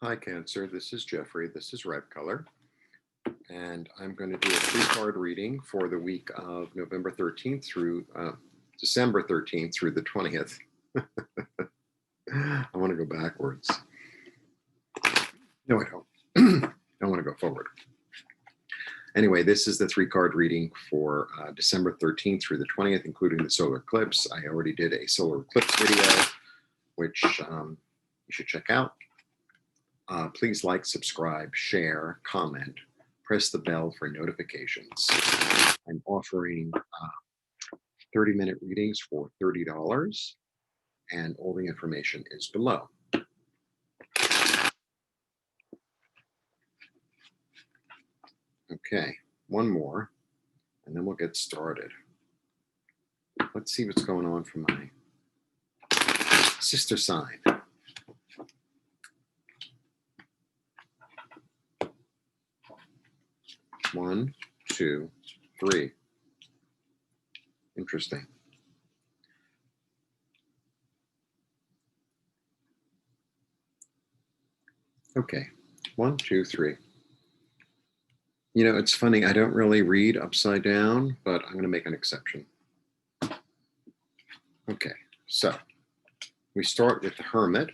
Hi, Cancer. This is Jeffrey. This is Red Color. And I'm going to do a three-card reading for the week of November 13th through December 13th through the 20th. I want to go backwards. No, I don't. I want to go forward. Anyway, this is the three-card reading for December 13th through the 20th, including the solar eclipse. I already did a solar eclipse video, which you should check out. Please like, subscribe, share, comment, press the bell for notifications. I'm offering 30-minute readings for $30, and all the information is below. Okay, one more, and then we'll get started. Let's see what's going on for my sister sign. One, two, three. Interesting. Okay, one, two, three. You know, it's funny, I don't really read upside down, but I'm going to make an exception. Okay, so we start with the Hermit.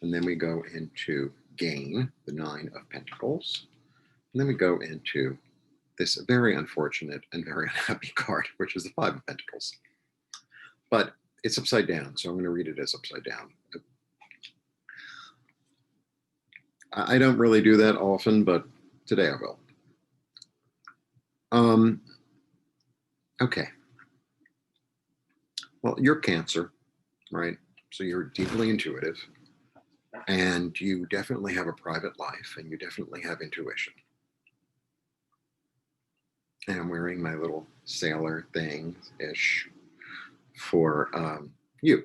And then we go into Gain, the Nine of Pentacles. And then we go into this very unfortunate and very unhappy card, which is the Five of Pentacles. But it's upside down, so I'm going to read it as upside down. I don't really do that often, but today I will. Okay. Well, you're Cancer, right? So you're deeply intuitive, and you definitely have a private life, and you definitely have intuition. And I'm wearing my little sailor thing-ish for you.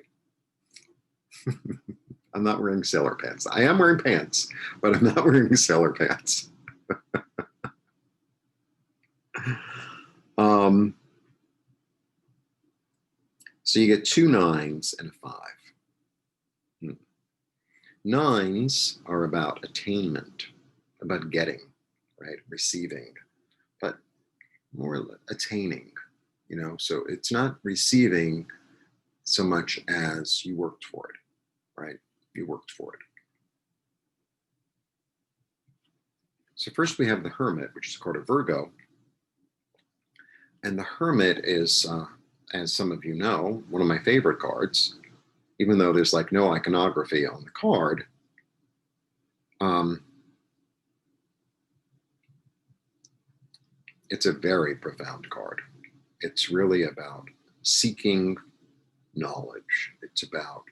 I'm not wearing sailor pants. I am wearing pants, but I'm not wearing sailor pants. So you get two nines and a five. Nines are about attainment, about getting, right? Receiving, but more attaining, you know? So it's not receiving so much as you worked for it, right? You worked for it. So first we have the Hermit, which is called a Virgo. And the Hermit is, as some of you know, one of my favorite cards, even though there's like no iconography on the card. It's a very profound card. It's really about seeking knowledge. It's about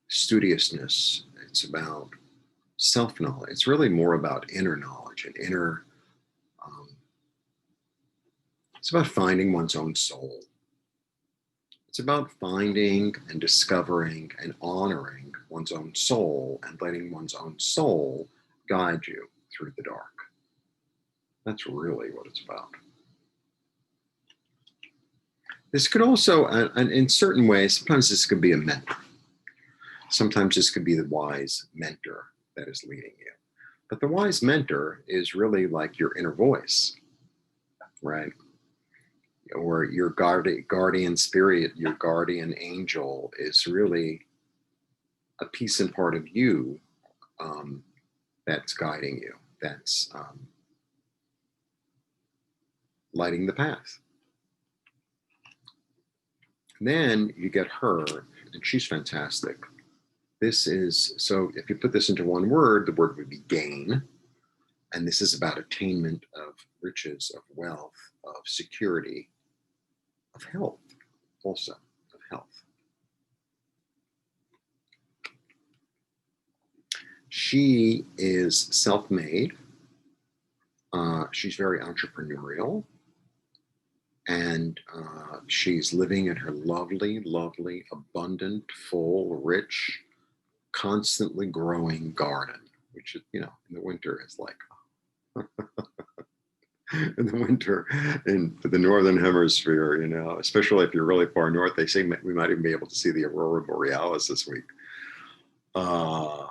studiousness. It's about self-knowledge. It's really more about inner knowledge and inner, it's about finding one's own soul. It's about finding and discovering and honoring one's own soul and letting one's own soul guide you through the dark. That's really what it's about. This could also, and in certain ways, sometimes this could be a mentor. Sometimes this could be the wise mentor that is leading you. But the wise mentor is really like your inner voice, right? Or your guardian spirit, your guardian angel is really a piece and part of you that's guiding you, that's lighting the path. And then you get her, and she's fantastic. This is, so if you put this into one word, the word would be gain. And this is about attainment of riches, of wealth, of security, of health, also of health. She is self-made. She's very entrepreneurial. And she's living in her lovely, lovely, abundant, full, rich, constantly growing garden, which, you know, in the winter is like in the winter in the northern hemisphere, especially if you're really far north. They say we might even be able to see the aurora borealis this week. I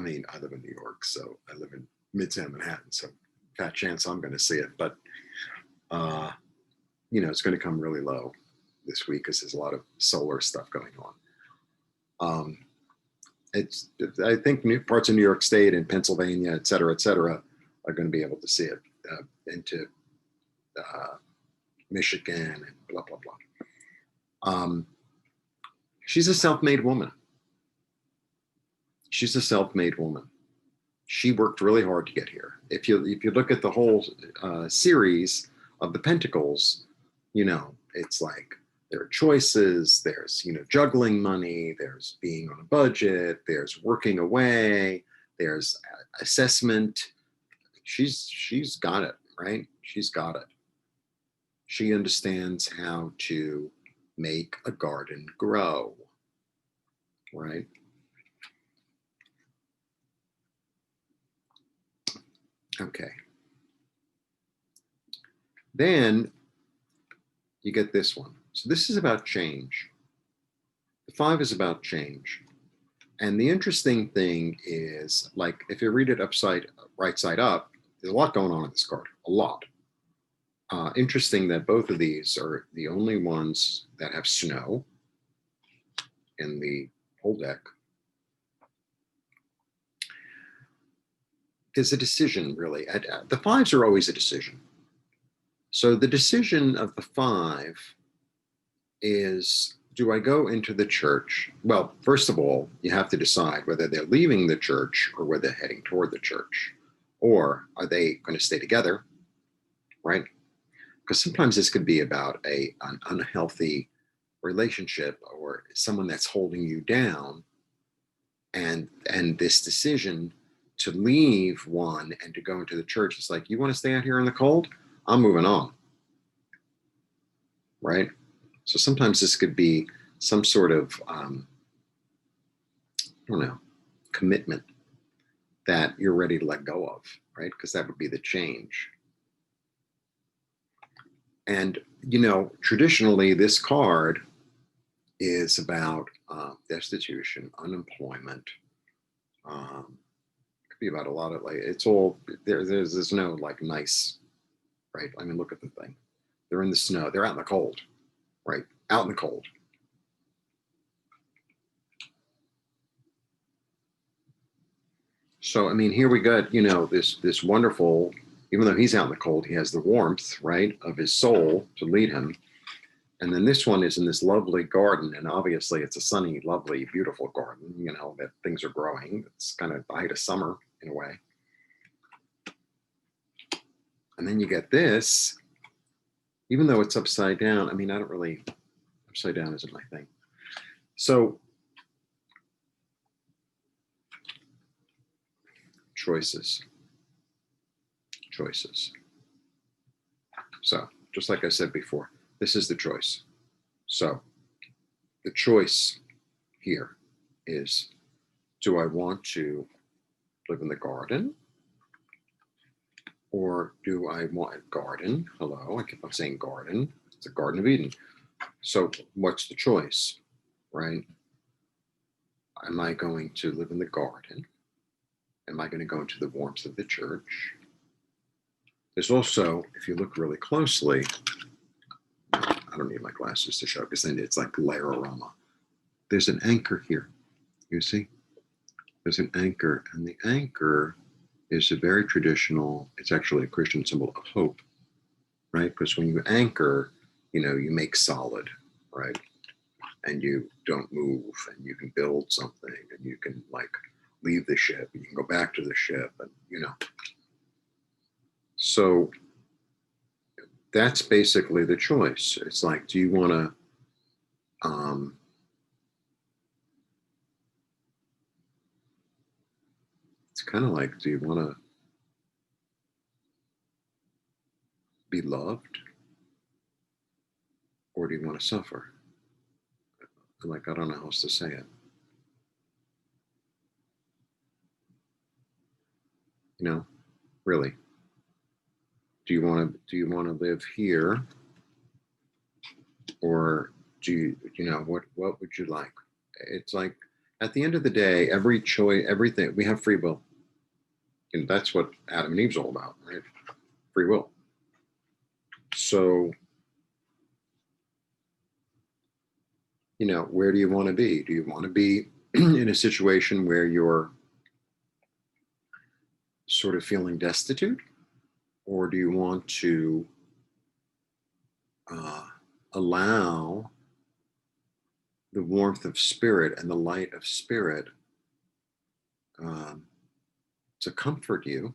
mean, I live in New York, so I live in Midtown Manhattan, so fat chance I'm going to see it. But, it's going to come really low this week because there's a lot of solar stuff going on. I think parts of New York State and Pennsylvania, et cetera, are going to be able to see it into Michigan and blah, blah, blah. She's a self-made woman. She's a self-made woman. She worked really hard to get here. If you look at the whole series of the Pentacles, it's like there are choices, there's, juggling money, there's being on a budget, there's working away, there's assessment. She's got it, right? She's got it. She understands how to make a garden grow, right? Okay. Then you get this one. So this is about change. The 5 is about change. And the interesting thing is, like, if you read it right side up, there's a lot going on in this card, a lot. Interesting that both of these are the only ones that have snow in the whole deck. There's a decision, really. The 5s are always a decision. So the decision of the 5 is, do I go into the church? Well, first of all, you have to decide whether they're leaving the church or whether they're heading toward the church. Or are they going to stay together, right? Because sometimes this could be about an unhealthy relationship or someone that's holding you down. And this decision to leave one and to go into the church, it's like, you want to stay out here in the cold? I'm moving on, right? So sometimes this could be some sort of, I don't know, commitment that you're ready to let go of, right? Because that would be the change. And, traditionally, this card is about destitution, unemployment. Could be about a lot of, like, it's all, there's no, like, nice, right? I mean, look at the thing. They're in the snow. They're out in the cold, right? Out in the cold. So, I mean, here we got, this wonderful, even though he's out in the cold, he has the warmth, right, of his soul to lead him. And then this one is in this lovely garden. And obviously it's a sunny, lovely, beautiful garden, that things are growing. It's kind of the height of summer in a way. And then you get this, even though it's upside down. I mean, I don't really, upside down isn't my thing. So choices. So just like I said before, this is the choice. So the choice here is, do I want to live in the garden? Or do I want a garden? Hello, I keep on saying garden. It's a Garden of Eden. So what's the choice, right? Am I going to live in the garden? Am I going to go into the warmth of the church? There's also, if you look really closely, I don't need my glasses to show because then it's like layer-orama. There's an anchor here. You see? There's an anchor, and the anchor is a very traditional, it's actually a Christian symbol of hope, right? Because when you anchor, you make solid, right? And you don't move, and you can build something, and you can, like, leave the ship, and you can go back to the ship, and So that's basically the choice. It's like, do you want to, it's kind of like, do you want to be loved, or do you want to suffer? Like, I don't know how else to say it. Really. Do you want to live here, or what would you like? It's like at the end of the day, every choice, everything, we have free will. And that's what Adam and Eve's all about, right? Free will. So, where do you want to be? Do you want to be in a situation where you're sort of feeling destitute? Or do you want to allow the warmth of spirit and the light of spirit to comfort you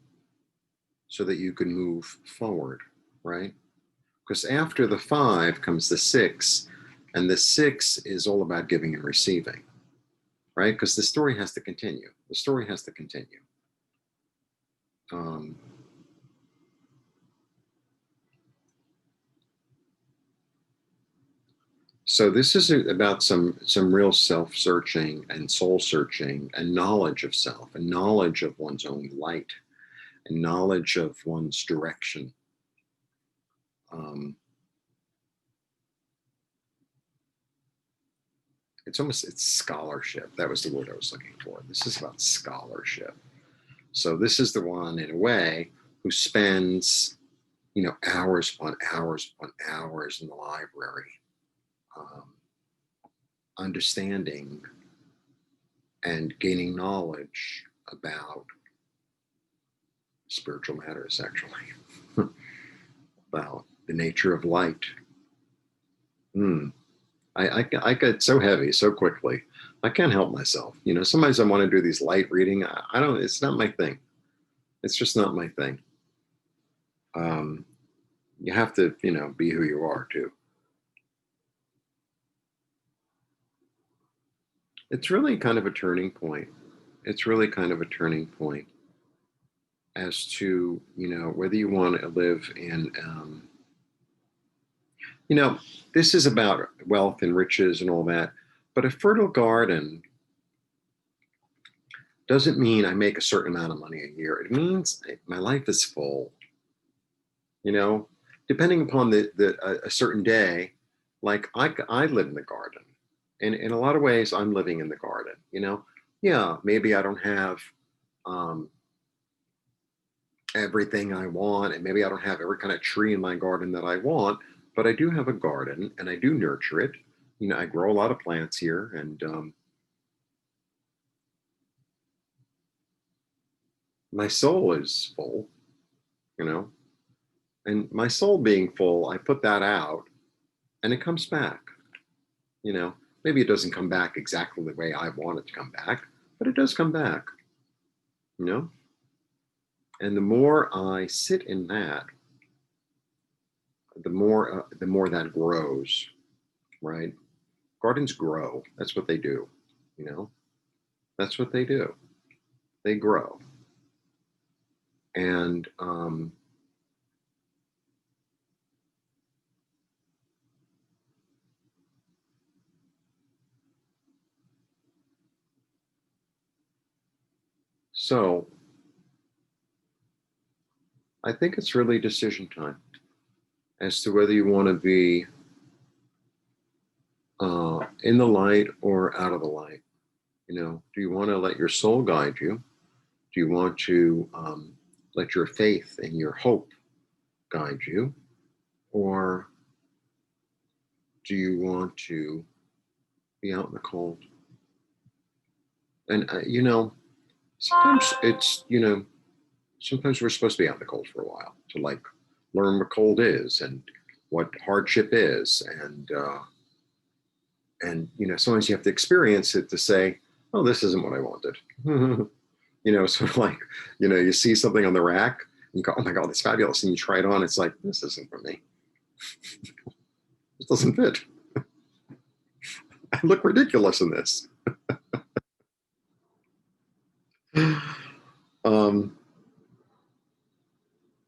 so that you can move forward, right? Because after the 5 comes the 6, and the 6 is all about giving and receiving, right? Because the story has to continue. The story has to continue. So this is about some real self-searching and soul-searching and knowledge of self and knowledge of one's own light and knowledge of one's direction. It's scholarship. That was the word I was looking for. This is about scholarship. So this is the one, in a way, who spends, hours upon hours upon hours in the library, understanding and gaining knowledge about spiritual matters, actually, about the nature of light. I get so heavy so quickly. I can't help myself. Sometimes I want to do these light reading. I don't, it's not my thing. It's just not my thing. You have to, be who you are too. It's really kind of a turning point. It's really kind of a turning point as to, whether you want to live in, this is about wealth and riches and all that, but a fertile garden doesn't mean I make a certain amount of money a year. It means my life is full. Depending upon a certain day, like I live in the garden, and in a lot of ways, I'm living in the garden. Yeah, maybe I don't have everything I want, and maybe I don't have every kind of tree in my garden that I want, but I do have a garden, and I do nurture it. I grow a lot of plants here, and my soul is full. And my soul being full, I put that out, and it comes back. Maybe it doesn't come back exactly the way I want it to come back, but it does come back. And the more I sit in that, the more that grows, right? Gardens grow. That's what they do. That's what they do. They grow. And so I think it's really decision time as to whether you want to be in the light or out of the light. Do you want to let your soul guide you? Do you want to let your faith and your hope guide you? Or do you want to be out in the cold? And, sometimes sometimes we're supposed to be out in the cold for a while to learn what cold is and what hardship is. And sometimes you have to experience it to say, oh, this isn't what I wanted. Sort of like, you see something on the rack, and you go, oh my God, it's fabulous. And you try it on. It's like, this isn't for me. It doesn't fit. I look ridiculous in this.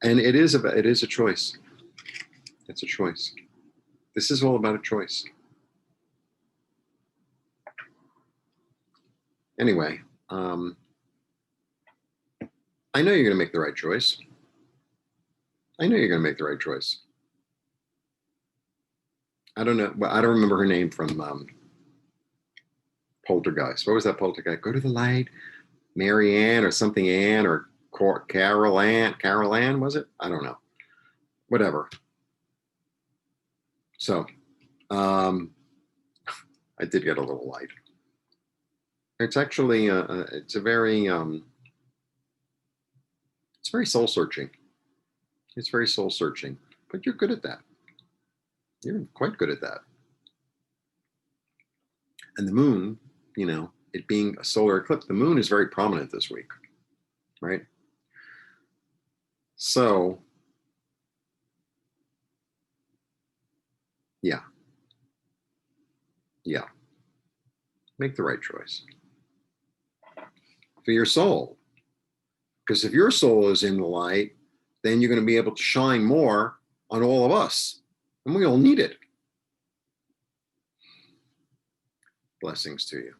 And it is a choice. It's a choice. This is all about a choice. Anyway, I know you're going to make the right choice. I know you're going to make the right choice. I don't know. Well, I don't remember her name from Poltergeist. What was that Poltergeist? Go to the light, Mary Ann or something Ann or Carol Ann, was it? I don't know. Whatever. So I did get a little light. It's actually it's very soul searching. It's very soul searching, but you're good at that. You're quite good at that. And the moon, you know, it being a solar eclipse, the moon is very prominent this week, right? So, yeah. Make the right choice for your soul. Because if your soul is in the light, then you're going to be able to shine more on all of us. And we all need it. Blessings to you.